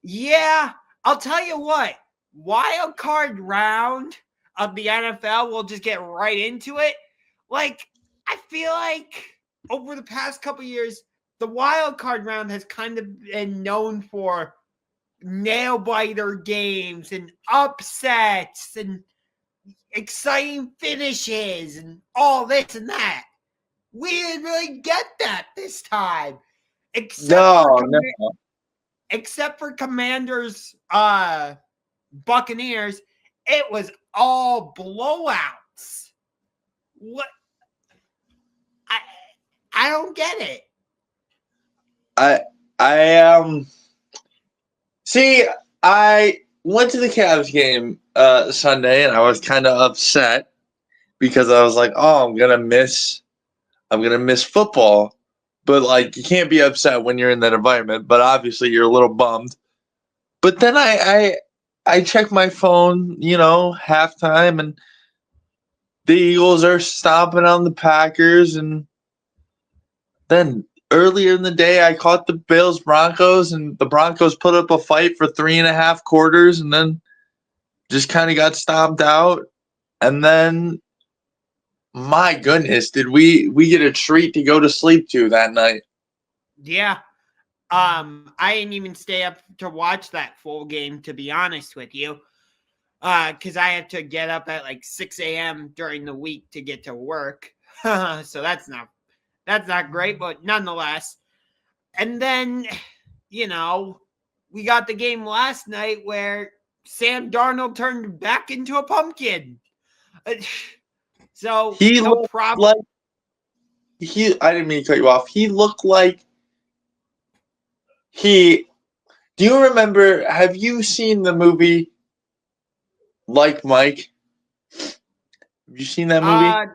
Yeah, I'll tell you what. Wild card round of the NFL, we'll just get right into it. Like, I feel like over the past couple years, the wild card round has kind of been known for nail biter games and upsets and exciting finishes and all this and that. We didn't really get that this time, except for No, no. except for Commanders, Buccaneers. It was all blowouts. What? I I don't get it. I I see. I went to the Cavs game Sunday, and I was kind of upset because I was like, "Oh, I'm gonna miss football." But like, you can't be upset when you're in that environment. But obviously, you're a little bummed. But then I check my phone, halftime, and the Eagles are stomping on the Packers, and then earlier in the day, I caught the Bills Broncos, and the Broncos put up a fight for 3.5 quarters, and then just kind of got stomped out. And then, my goodness, did we get a treat to go to sleep to that night? Yeah. I didn't even stay up to watch that full game, to be honest with you. Because I have to get up at like 6 a.m. during the week to get to work. So that's not great, but nonetheless. And then, you know, we got the game last night where Sam Darnold turned back into a pumpkin. So He no looked problem. like I didn't mean to cut you off. He looked like he. Do you remember? Have you seen the movie Like Mike? Have you seen that movie? Uh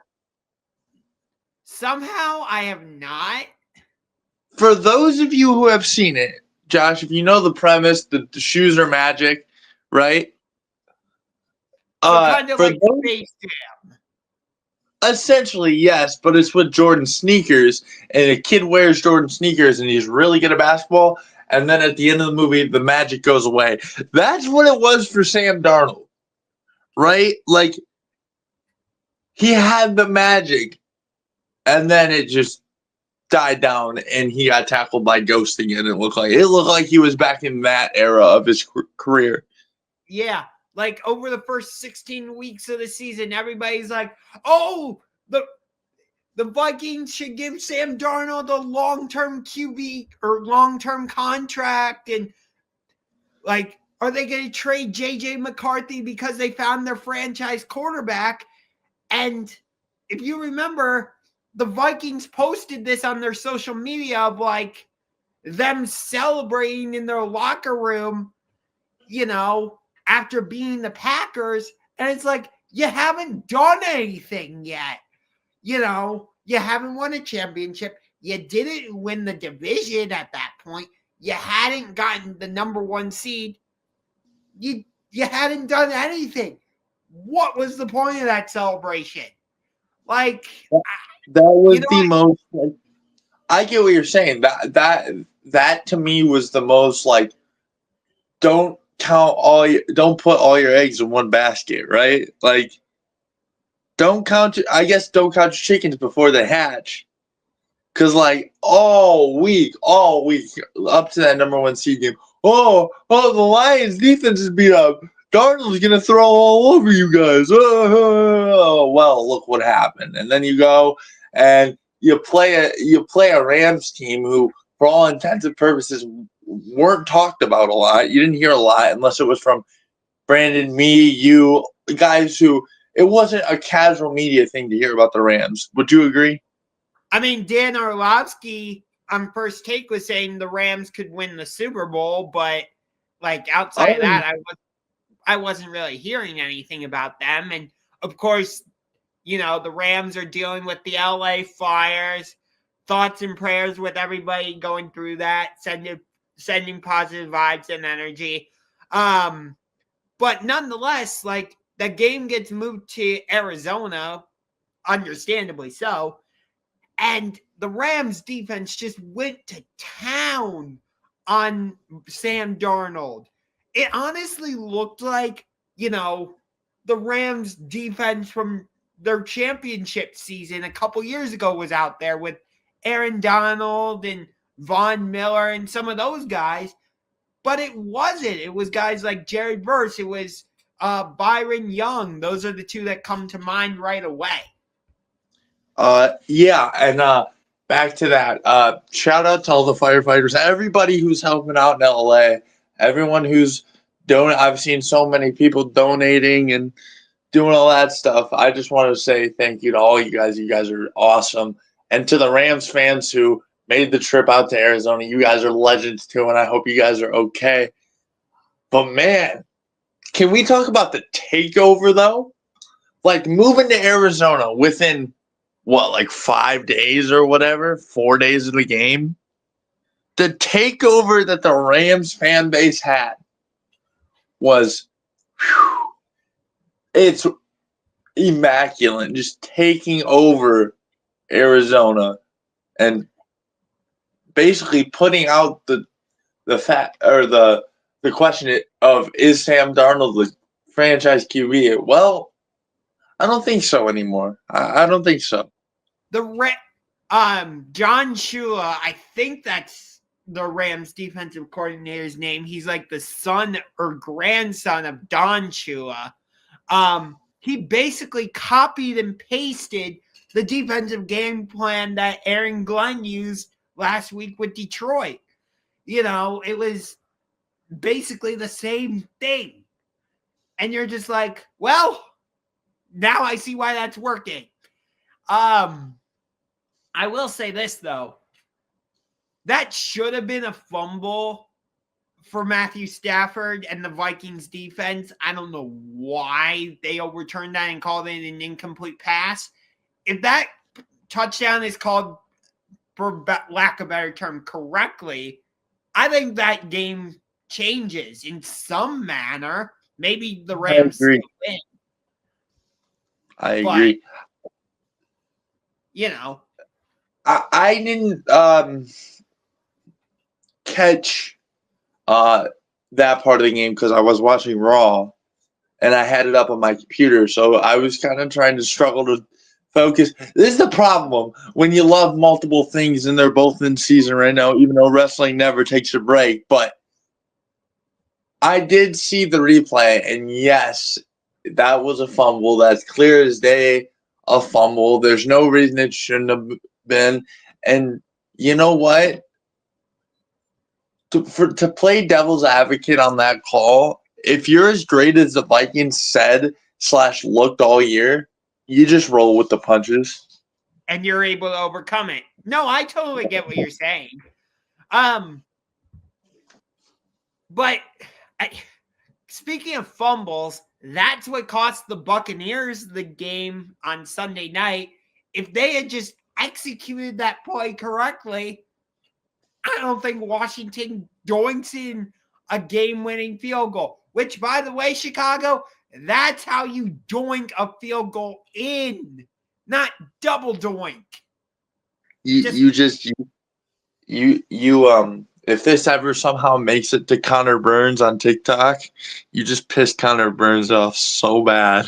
Somehow I have not. For those of you who have seen it, Josh, if you know the premise, the shoes are magic, right? So kind of For like those, Space Jam. essentially yes, but it's with Jordan sneakers, and a kid wears Jordan sneakers, and he's really good at basketball. And then at the end of the movie, the magic goes away. That's what it was for Sam Darnold, right? Like he had the magic, and then it just died down, and he got tackled by Ghost again. It looked like he was back in that era of his career. Yeah. Like over the first 16 weeks of the season, everybody's like, oh, the Vikings should give Sam Darnold a long-term QB or long-term contract. And like, are they going to trade JJ McCarthy because they found their franchise quarterback? And if you remember, the Vikings posted this on their social media of like them celebrating in their locker room, after beating the Packers. And it's like, you haven't done anything yet. You haven't won a championship. You didn't win the division at that point. You hadn't gotten the number one seed. You hadn't done anything. What was the point of that celebration? Like, That you was know, the most. Like, I get what you're saying. That to me was the most like. Don't put all your eggs in one basket, right? Like, I guess don't count your chickens before they hatch. Cause like all week up to that number one seed game. The Lions defense is beat up. Darnold's gonna throw all over you guys. Well, look what happened. And then you go and you play a Rams team who, for all intents and purposes, weren't talked about a lot. You didn't hear a lot unless it was from Brandon, me, you, guys who it wasn't a casual media thing to hear about the Rams. Would you agree? I mean, Dan Orlovsky on First Take was saying the Rams could win the Super Bowl, but like outside of Oh, that, I wasn't really hearing anything about them. And of course, the Rams are dealing with the LA fires. Thoughts and prayers with everybody going through that, sending positive vibes and energy. But nonetheless, like the game gets moved to Arizona, understandably so. And the Rams defense just went to town on Sam Darnold. It honestly looked like, the Rams defense from their championship season a couple years ago was out there with Aaron Donald and Von Miller and some of those guys. But it wasn't. It was guys like Jared Verse. It was Byron Young. Those are the two that come to mind right away. Yeah, and back to that. Shout out to all the firefighters, everybody who's helping out in LA, everyone who's I've seen so many people donating and doing all that stuff. I just want to say thank you to all you guys. You guys are awesome. And to the Rams fans who made the trip out to Arizona, you guys are legends too, and I hope you guys are okay. But man, can we talk about the takeover though? Like moving to Arizona within like 5 days or whatever, 4 days of the game? The takeover that the Rams fan base had was, it's immaculate. Just taking over Arizona and basically putting out the fact or the question of, is Sam Darnold the franchise QB? Well, I don't think so anymore. I don't think so. John Shula, I think that's the Rams defensive coordinator's name. He's like the son or grandson of Don Shula. He basically copied and pasted the defensive game plan that Aaron Glenn used last week with Detroit. It was basically the same thing. And you're just like, well, now I see why that's working. I will say this, though. That should have been a fumble for Matthew Stafford and the Vikings defense. I don't know why they overturned that and called it an incomplete pass. If that touchdown is called, for lack of a better term, correctly, I think that game changes in some manner. Maybe the Rams still win. I agree. I didn't catch that part of the game because I was watching Raw and I had it up on my computer, so I was kind of trying to struggle to focus. This is the problem when you love multiple things and they're both in season right now, even though wrestling never takes a break. But I did see the replay, and yes, that was a fumble. That's clear as day, a fumble. There's no reason it shouldn't have been. And you know what? To play devil's advocate on that call, if you're as great as the Vikings said / looked all year, you just roll with the punches. And you're able to overcome it. No, I totally get what you're saying. But speaking of fumbles, that's what cost the Buccaneers the game on Sunday night. If they had just executed that play correctly, I don't think Washington doinks in a game-winning field goal. Which, by the way, Chicago, that's how you doink a field goal in, not double doink. If this ever somehow makes it to Connor Burns on TikTok, you just pissed Connor Burns off so bad.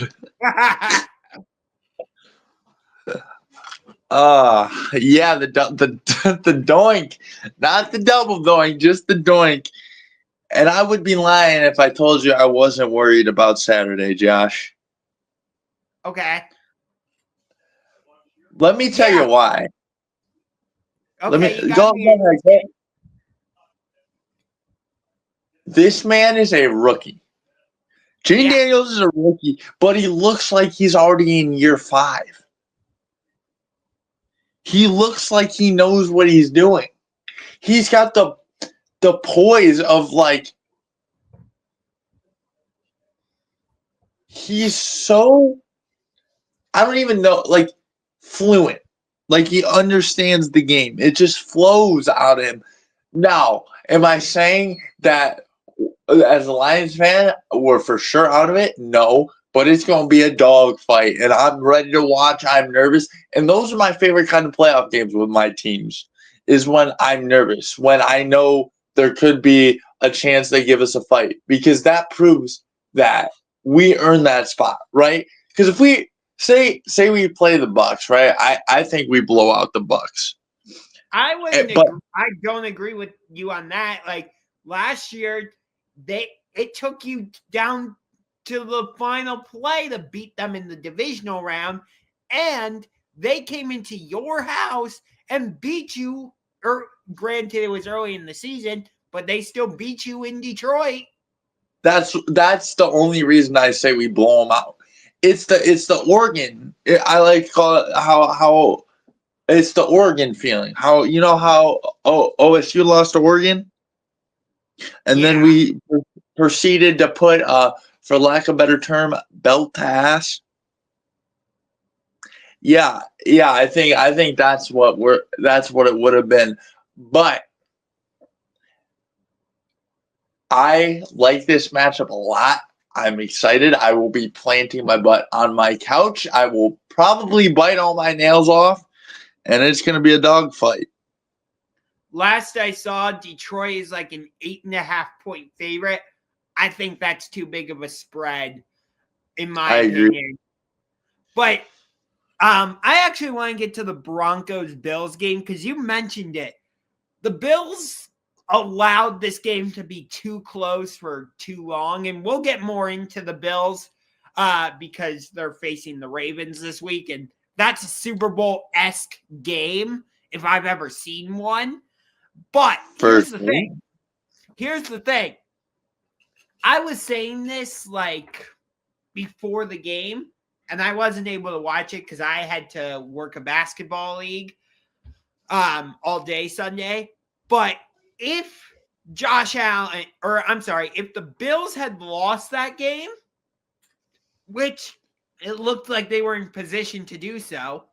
Yeah, the doink, not the double doink, just the doink. And I would be lying if I told you I wasn't worried about Saturday, Josh. Okay. Let me tell you why. Okay, go ahead. This man is a rookie. Gene Daniels is a rookie, but he looks like he's already in year 5. He looks like he knows what he's doing. He's got the poise of he's so, I don't even know, fluent. He understands the game. It just flows out of him. Now, am I saying that as a Lions fan, we're for sure out of it? No, but it's going to be a dog fight, and I'm ready to watch. I'm nervous, and those are my favorite kind of playoff games with my teams, is when I'm nervous, when I know there could be a chance they give us a fight, because that proves that we earned that spot, right? Because if we say we play the Bucks, right? I think we blow out the Bucks. I wouldn't But agree. I don't agree with you on that. Like last year, it took you down to the final play to beat them in the divisional round, and they came into your house and beat you. Or granted, it was early in the season, but they still beat you in Detroit. that's the only reason I say we blow them out. It's the Oregon. I like to call it how it's the Oregon feeling. How how OSU lost to Oregon, and then Yeah. we proceeded to put for lack of a better term, belt to ass. Yeah, I think that's what it would have been. But I like this matchup a lot. I'm excited. I will be planting my butt on my couch. I will probably bite all my nails off, and it's going to be a dogfight. Last I saw, Detroit is like an 8.5-point favorite. I think that's too big of a spread, in my opinion. Agree. But I actually want to get to the Broncos-Bills game because you mentioned it. The Bills allowed this game to be too close for too long, and we'll get more into the Bills because they're facing the Ravens this week, and that's a Super Bowl-esque game if I've ever seen one. But here's the thing. I was saying this like before the game, and I wasn't able to watch it because I had to work a basketball league all day Sunday. But if if the Bills had lost that game, which it looked like they were in position to do so,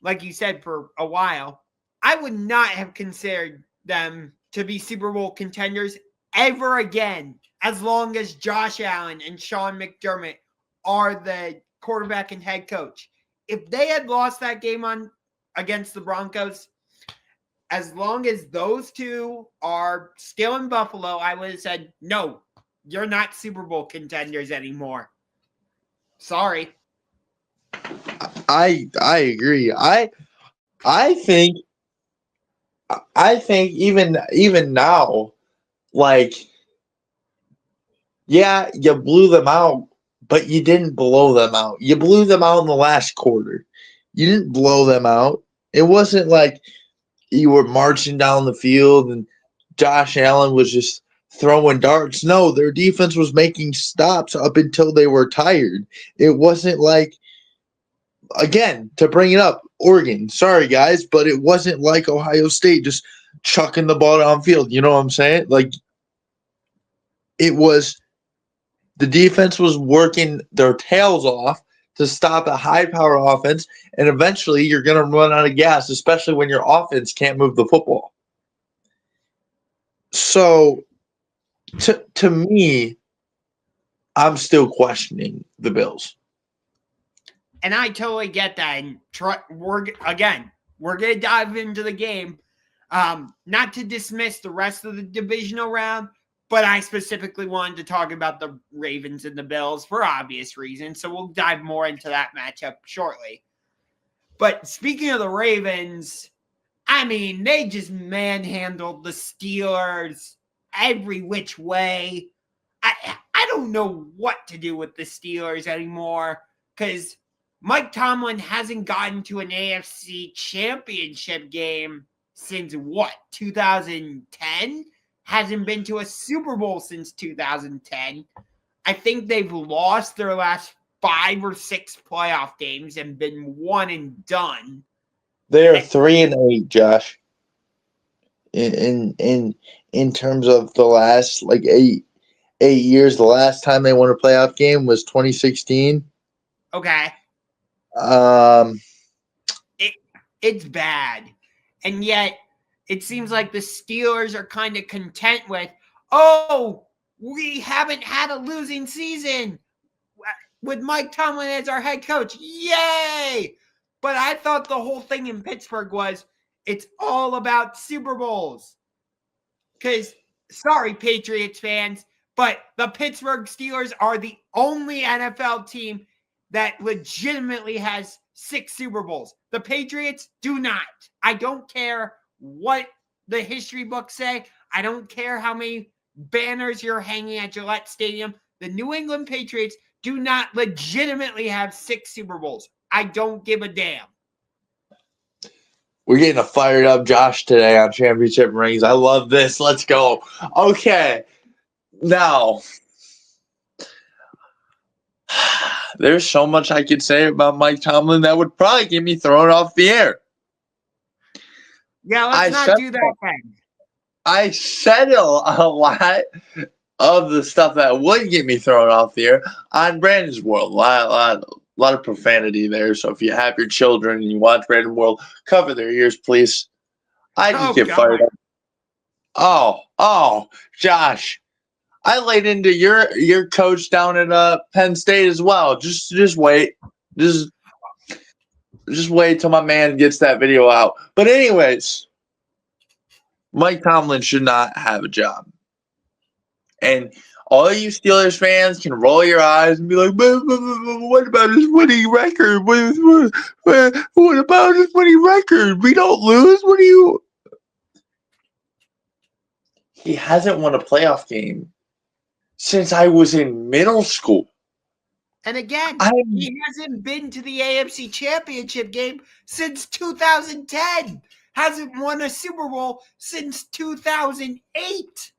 like you said, for a while, I would not have considered them to be Super Bowl contenders ever again, as long as Josh Allen and Sean McDermott are the quarterback and head coach. If they had lost that game against the Broncos, as long as those two are still in Buffalo, I would have said, no, you're not Super Bowl contenders anymore. Sorry. I agree. I think even now, like, yeah, you blew them out, but you didn't blow them out. You blew them out in the last quarter. You didn't blow them out. It wasn't like you were marching down the field and Josh Allen was just throwing darts. No, their defense was making stops up until they were tired. It wasn't like, again, to bring it up, Oregon, sorry guys, but it wasn't like Ohio State just chucking the ball downfield. You know what I'm saying? Like, it was the defense was working their tails off to stop a high power offense, and eventually you're going to run out of gas, especially when your offense can't move the football. So, to me, I'm still questioning the Bills. And I totally get that. And we're going to dive into the game. Not to dismiss the rest of the divisional round, but I specifically wanted to talk about the Ravens and the Bills for obvious reasons. So we'll dive more into that matchup shortly. But speaking of the Ravens, I mean, they just manhandled the Steelers every which way. I don't know what to do with the Steelers anymore because Mike Tomlin hasn't gotten to an AFC championship game since what, 2010? Hasn't been to a Super Bowl since 2010. I think they've lost their last 5 or 6 playoff games and been one and done. They are 3-8, Josh. In terms of the last like 8 years, the last time they won a playoff game was 2016. Okay. It's bad. And yet it seems like the Steelers are kind of content with, oh, we haven't had a losing season with Mike Tomlin as our head coach. Yay! But I thought the whole thing in Pittsburgh was it's all about Super Bowls. Because sorry, Patriots fans, but the Pittsburgh Steelers are the only NFL team that legitimately has 6 Super Bowls. The Patriots do not. I don't care what the history books say. I don't care how many banners you're hanging at Gillette Stadium. The New England Patriots do not legitimately have 6 Super Bowls. I don't give a damn. We're getting a fired up Josh today on Championship Rings. I love this. Let's go. Okay. Now, there's so much I could say about Mike Tomlin that would probably get me thrown off the air. Yeah, let's not do that then. I said a lot of the stuff that would get me thrown off the air on Brandon's World. A lot of profanity there. So if you have your children and you watch Brandon World, cover their ears, please. I just get fired up. Oh, Josh. I laid into your coach down at Penn State as well. Just wait. Just wait till my man gets that video out. But anyways, Mike Tomlin should not have a job. And all you Steelers fans can roll your eyes and be like, what about his winning record? What about his winning record? We don't lose? What do you... He hasn't won a playoff game since I was in middle school. And again, he hasn't been to the AFC Championship game since 2010. Hasn't won a Super Bowl since 2008.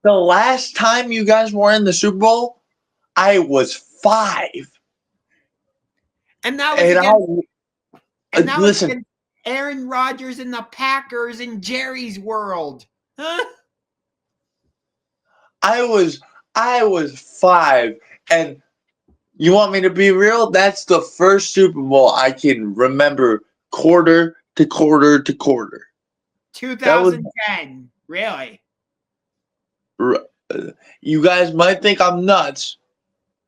The last time you guys were in the Super Bowl, I was 5. And that was against Aaron Rodgers and the Packers in Jerry's world. Huh? I was 5, and you want me to be real? That's the first Super Bowl I can remember quarter to quarter to quarter. 2010, really? You guys might think I'm nuts,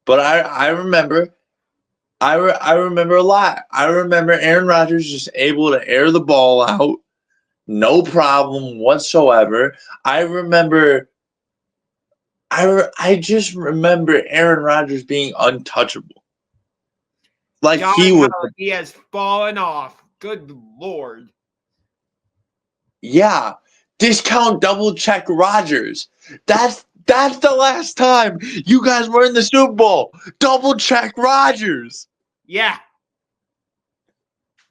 but I remember. I remember a lot. I remember Aaron Rodgers just able to air the ball out, no problem whatsoever. I just remember Aaron Rodgers being untouchable. Like he has fallen off. Good Lord. Yeah. Discount double check Rodgers. That's the last time you guys were in the Super Bowl. Double check Rodgers. Yeah.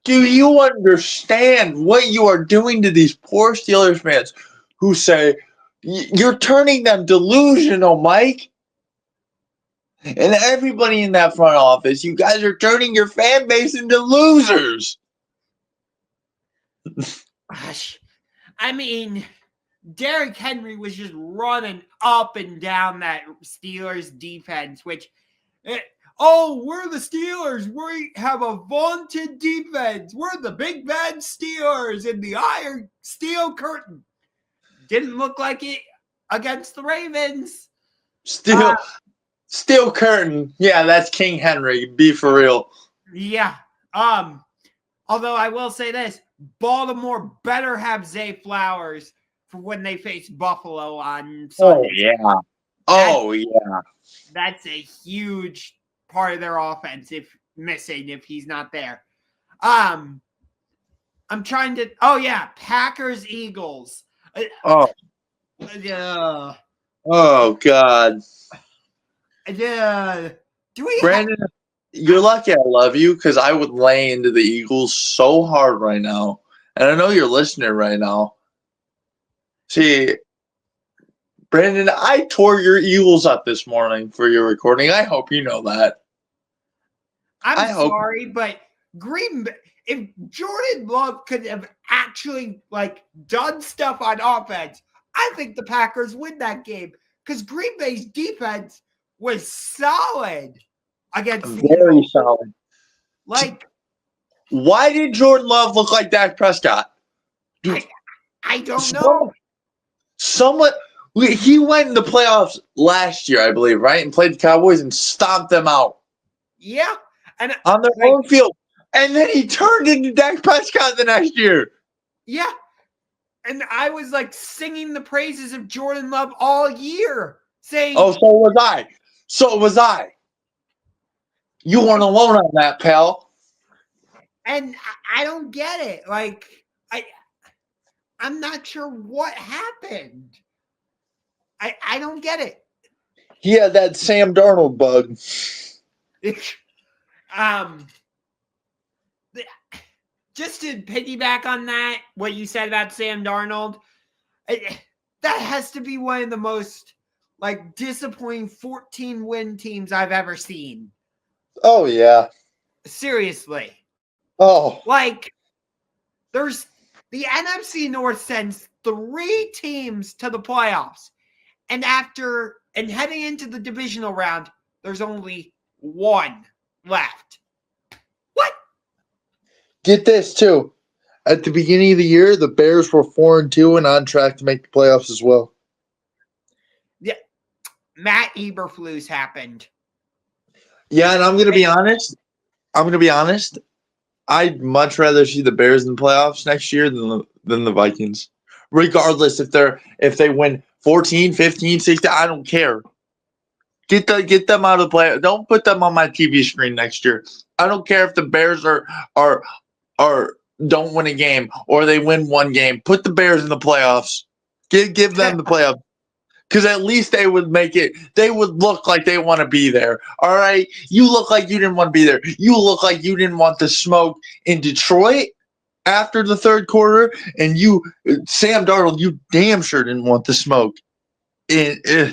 Do you understand what you are doing to these poor Steelers fans who say you're turning them delusional, Mike? And everybody in that front office, you guys are turning your fan base into losers. Gosh. I mean, Derrick Henry was just running up and down that Steelers defense, which, we're the Steelers. We have a vaunted defense. We're the big bad Steelers in the iron steel curtain. Didn't look like it against the Ravens. Steel curtain. Yeah, that's King Henry. Be for real. Yeah. Although I will say this, Baltimore better have Zay Flowers for when they face Buffalo on Sunday. Oh, yeah. That's a huge part of their offense if he's not there. I'm trying to... Oh, yeah. Packers, Eagles. Oh, God. Do we Brandon, you're lucky I love you because I would lay into the Eagles so hard right now. And I know you're listening right now. See, Brandon, I tore your Eagles up this morning for your recording. I hope you know that. I'm sorry, but Green Bay, if Jordan Love could have actually done stuff on offense, I think the Packers win that game because Green Bay's defense was solid against very solid. Why did Jordan Love look like Dak Prescott? I don't know. He went in the playoffs last year, I believe, right? And played the Cowboys and stomped them out. Yeah. And on their own field. And then he turned into Dak Prescott the next year. Yeah. And I was like singing the praises of Jordan Love all year, saying, Oh, so was I. So was I. You weren't alone on that, pal. and I don't get it. Like, I'm not sure what happened. I don't get it. He had that Sam Darnold bug. um, just to piggyback on that, what you said about Sam Darnold, that has to be one of the most like disappointing 14-win teams I've ever seen. Oh, yeah. Seriously. Oh. Like, there's the NFC North sends 3 teams to the playoffs. And heading into the divisional round, there's only 1 left. What? Get this, too. At the beginning of the year, the Bears were 4-2 and on track to make the playoffs as well. Yeah. Matt Eberflus happened. Yeah, and I'm going to be honest. I'd much rather see the Bears in the playoffs next year than the Vikings. Regardless if they win 14, 15, 16, I don't care. Get them out of the play. Don't put them on my TV screen next year. I don't care if the Bears are don't win a game or they win 1 game. Put the Bears in the playoffs. Give them the playoffs. Because at least they would make it. They would look like they want to be there. All right? You look like you didn't want to be there. You look like you didn't want the smoke in Detroit after the 3rd quarter. And Sam Darnold, you damn sure didn't want the smoke. Yeah.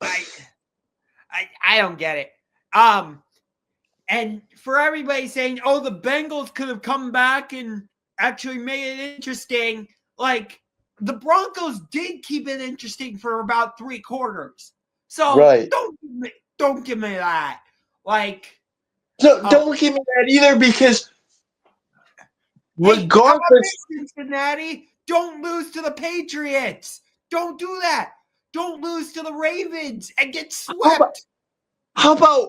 I don't get it. And for everybody saying, oh, the Bengals could have come back and actually made it interesting, like, the Broncos did keep it interesting for about 3 quarters. So right. Don't give me that. Like, don't give me that either, because regardless, Cincinnati, don't lose to the Patriots. Don't do that. Don't lose to the Ravens and get swept. How about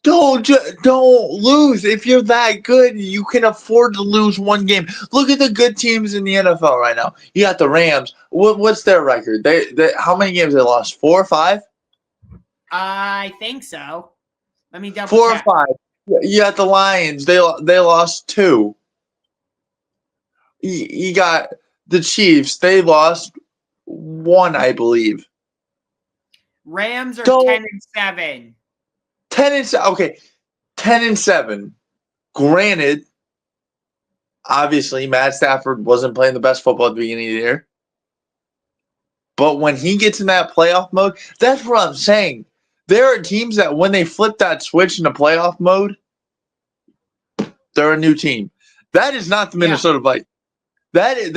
don't lose? If you're that good, you can afford to lose 1 game. Look at the good teams in the NFL right now. You got the Rams. What's their record? They how many games they lost? 4 or 5? I think so. Let me double 4 check. or 5. You got the Lions. They lost 2. You got the Chiefs. They lost 1, I believe. Rams are 10-7. 10-7. Okay, 10-7. Granted, obviously Matt Stafford wasn't playing the best football at the beginning of the year, but when he gets in that playoff mode, that's what I'm saying. There are teams that when they flip that switch into playoff mode, they're a new team. That is not the Minnesota Vikings. That is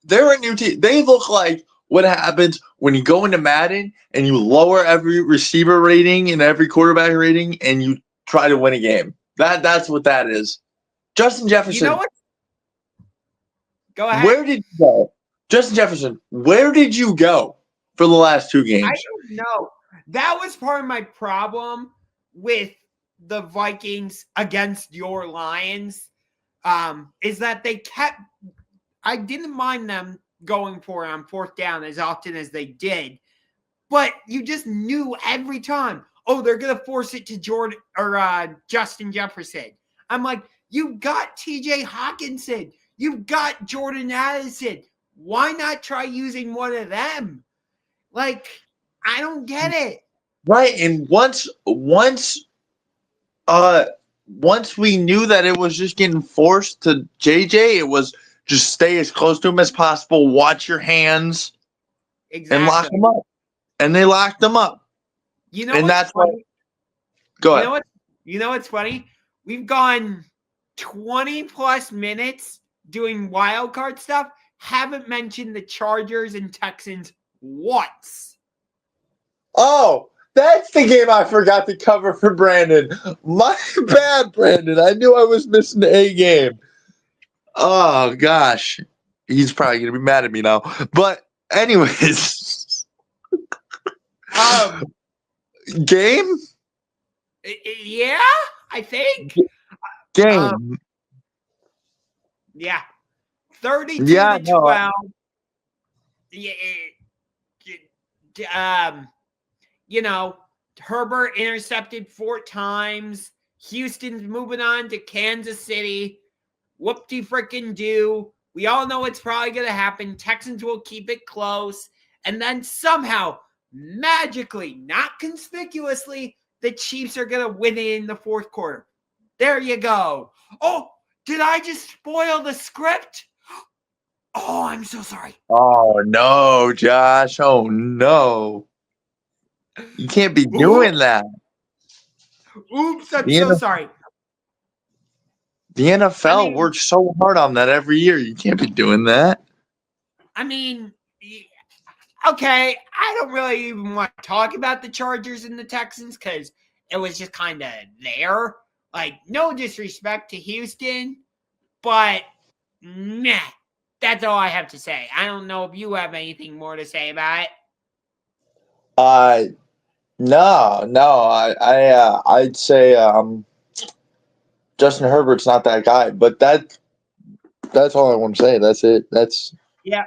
they're a new team. They look like what happens when you go into Madden and you lower every receiver rating and every quarterback rating and you try to win a game. That's what that is. Justin Jefferson. You know what? Go ahead. Where did you go? Justin Jefferson, where did you go for the last 2 games? I don't know. That was part of my problem with the Vikings against your Lions, is that they kept – I didn't mind them going for it on 4th down as often as they did, but you just knew every time, oh, they're going to force it to Jordan or Justin Jefferson. I'm like, you got TJ Hawkinson. You've got Jordan Addison. Why not try using one of them? Like, I don't get it. Right, and once we knew that it was just getting forced to JJ, it was just stay as close to him as possible, watch your hands, and lock them up. And they locked them up. You know, and that's funny? Go ahead. You know what's funny? We've gone 20 plus minutes doing wild card stuff. Haven't mentioned the Chargers and Texans once. Oh, that's the game I forgot to cover for Brandon. My bad, Brandon. I knew I was missing the A game. Oh, gosh. He's probably going to be mad at me now. But anyways. Game? Yeah, I think. Game. Yeah. 32 Yeah, to no, 12. You know, Herbert intercepted 4 times. Houston's moving on to Kansas City. Whoop-de-frickin-do. We all know it's probably going to happen. Texans will keep it close. And then somehow, magically, not conspicuously, the Chiefs are going to win it in the fourth quarter. There you go. Oh, did I just spoil the script? Oh, I'm so sorry. Oh no, Josh. Oh no. You can't be doing that. Oops, I'm The, so N- sorry. the NFL I mean, works so hard on that every year. You can't be doing that. Okay, I don't really even want to talk about the Chargers and the Texans because it was just kind of there. Like, no disrespect to Houston, but meh. That's all I have to say. I don't know if you have anything more to say about it. No. I'd say Justin Herbert's not that guy, but that's all I want to say. That's it. Yeah.